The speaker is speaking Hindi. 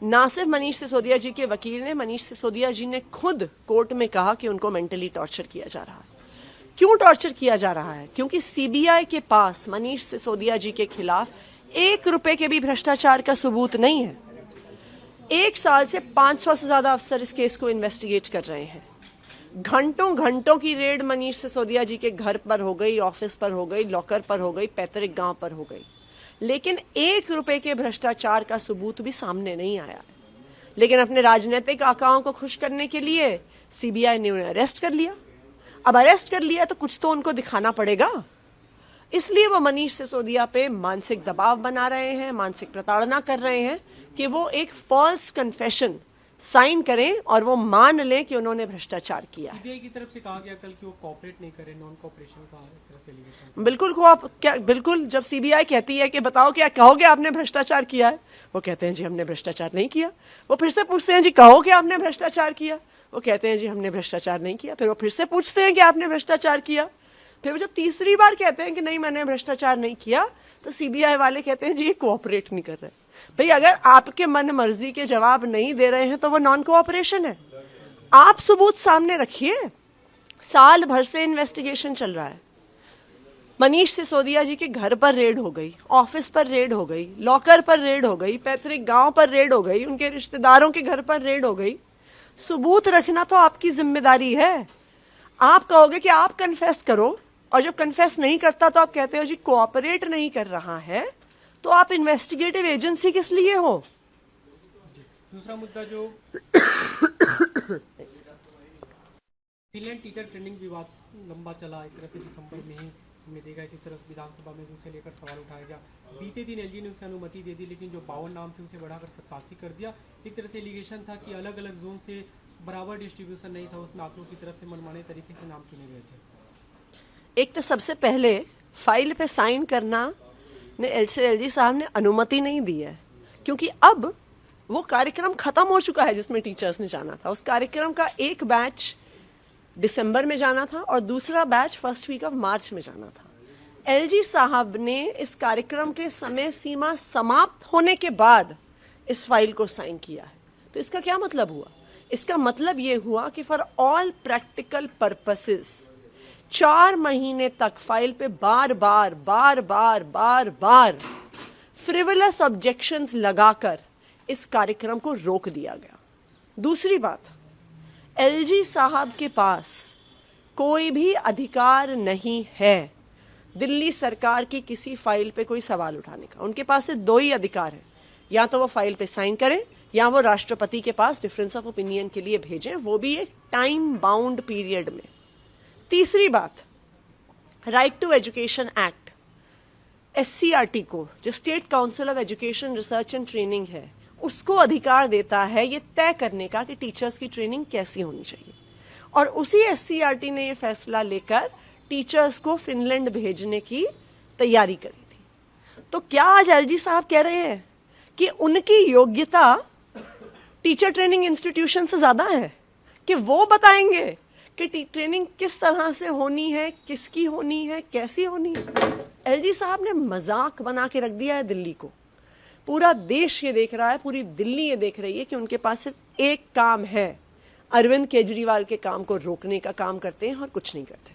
ना सिर्फ मनीष सिसोदिया जी के वकील ने, मनीष सिसोदिया जी ने खुद कोर्ट में कहा कि उनको मेंटली टॉर्चर किया जा रहा है। क्यों टॉर्चर किया जा रहा है? क्योंकि सीबीआई के पास मनीष सिसोदिया जी के खिलाफ 1 रुपए के भी भ्रष्टाचार का सबूत नहीं है। 1 साल से 500 से ज्यादा अफसर इस केस को इन्वेस्टिगेट कर रहे हैं। घंटों घंटों की रेड मनीष सिसोदिया जी के घर पर हो गई, ऑफिस पर हो गई, लॉकर पर हो गई, पैतृक गांव पर हो गई, लेकिन 1 रुपए के भ्रष्टाचार का सबूत भी सामने नहीं आया। लेकिन अपने राजनीतिक आकाओं को खुश करने के लिए सीबीआई ने उन्हें अरेस्ट कर लिया। अब अरेस्ट कर लिया तो कुछ तो उनको दिखाना पड़ेगा, इसलिए वो मनीष सिसोदिया पे मानसिक दबाव बना रहे हैं, मानसिक प्रताड़ना कर रहे हैं कि वो एक फॉल्स कन्फेशन साइन करें और वो मान लें कि उन्होंने भ्रष्टाचार किया है। सीबीआई की तरफ से कहा गया कल कि वो कोऑपरेट नहीं करे, नॉन कोऑपरेशन का एक तरह से एलिगेशन। बिल्कुल जब सीबीआई कहती है कि बताओ क्या कहोगे आपने भ्रष्टाचार किया है, वो कहते हैं जी हमने भ्रष्टाचार नहीं किया। वो फिर से पूछते हैं जी कहो कि आपने भ्रष्टाचार किया, वो कहते हैं जी हमने भ्रष्टाचार नहीं किया। फिर वो फिर से पूछते हैं कि आपने भ्रष्टाचार किया, फिर वो जब तीसरी बार कहते हैं कि नहीं मैंने भ्रष्टाचार नहीं किया, तो सीबीआई वाले कहते हैं जी ये कोऑपरेट नहीं कर रहे। भाई अगर आपके मन मर्जी के जवाब नहीं दे रहे हैं तो वो नॉन कोऑपरेशन है। आप सबूत सामने रखिए। साल भर से इन्वेस्टिगेशन चल रहा है। मनीष सिसोदिया जी के घर पर रेड हो गई, ऑफिस पर रेड हो गई, लॉकर पर रेड हो गई, पैतृक गांव पर रेड हो गई, उनके रिश्तेदारों के घर पर रेड हो गई। सबूत रखना तो आपकी जिम्मेदारी है। आप कहोगे कि आप कन्फेस करो, और जब कन्फेस नहीं करता तो आप कहते हो जी कोऑपरेट नहीं कर रहा है, तो आप इन्वेस्टिगेटिव एजेंसी किस लिए हो? दूसरा मुद्दा जो फिनलैंड टीचर ट्रेनिंग विवाद लंबा चला, एक तरह से दिसंबर में ही हमने देखा कि तरफ विधानसभा में उसे लेकर सवाल उठाया गया। बीते दिन एलजी ने उसे अनुमति दे दी, लेकिन जो 52 नाम थे उसे बढ़ाकर 87 कर दिया। एक तरह से एलिगेशन था कि अलग अलग जोन से बराबर डिस्ट्रीब्यूशन नहीं था, उसमें आप लोग की तरफ से मनमाने तरीके से नाम चुने गए थे। एक तो सबसे पहले फाइल पे साइन करना ने एलजी साहब ने अनुमति नहीं दी है, क्योंकि अब वो कार्यक्रम खत्म हो चुका है जिसमें टीचर्स ने जाना था। उस कार्यक्रम का एक बैच दिसंबर में जाना था और दूसरा batch first week of March में जाना था। एलजी साहब ने इस कार्यक्रम के समय सीमा समाप्त होने के बाद इस फाइल को साइन किया है। तो इसका क्या मतलब हुआ? इसका मतलब ये हुआ कि फॉर ऑल प्रैक्टिकल पर्पसेस 4 महीने तक फाइल पे बार बार फ्रिवलस ऑब्जेक्शंस लगाकर इस कार्यक्रम को रोक दिया गया। दूसरी बात, एलजी साहब के पास कोई भी अधिकार नहीं है दिल्ली सरकार की किसी फाइल पे कोई सवाल उठाने का। उनके पास से 2 ही अधिकार है, या तो वो फाइल पे साइन करें या वो राष्ट्रपति के पास डिफरेंस ऑफ ओपिनियन के लिए भेजें, वो भी एक टाइम बाउंड पीरियड में। तीसरी बात, right to education act SCERT को, जो state council of education research and training है, उसको अधिकार देता है ये तय करने का कि टीचर्स की ट्रेनिंग कैसी होनी चाहिए। और उसी एससीईआरटी ने ये फैसला लेकर टीचर्स को फिनलैंड भेजने की तैयारी करी थी। तो क्या आज एलजी साहब कह रहे हैं कि उनकी योग्यता टीचर ट्रेनिंग इंस्टीट्यूशन से ज्यादा है, कि वो बताएंगे कि ट्रेनिंग किस तरह से होनी है, किसकी होनी है, कैसी होनी है? एलजी साहब ने मजाक बना के रख दिया है दिल्ली को। पूरा देश ये देख रहा है, पूरी दिल्ली ये देख रही है कि उनके पास सिर्फ एक काम है, अरविंद केजरीवाल के काम को रोकने का काम करते हैं और कुछ नहीं करते।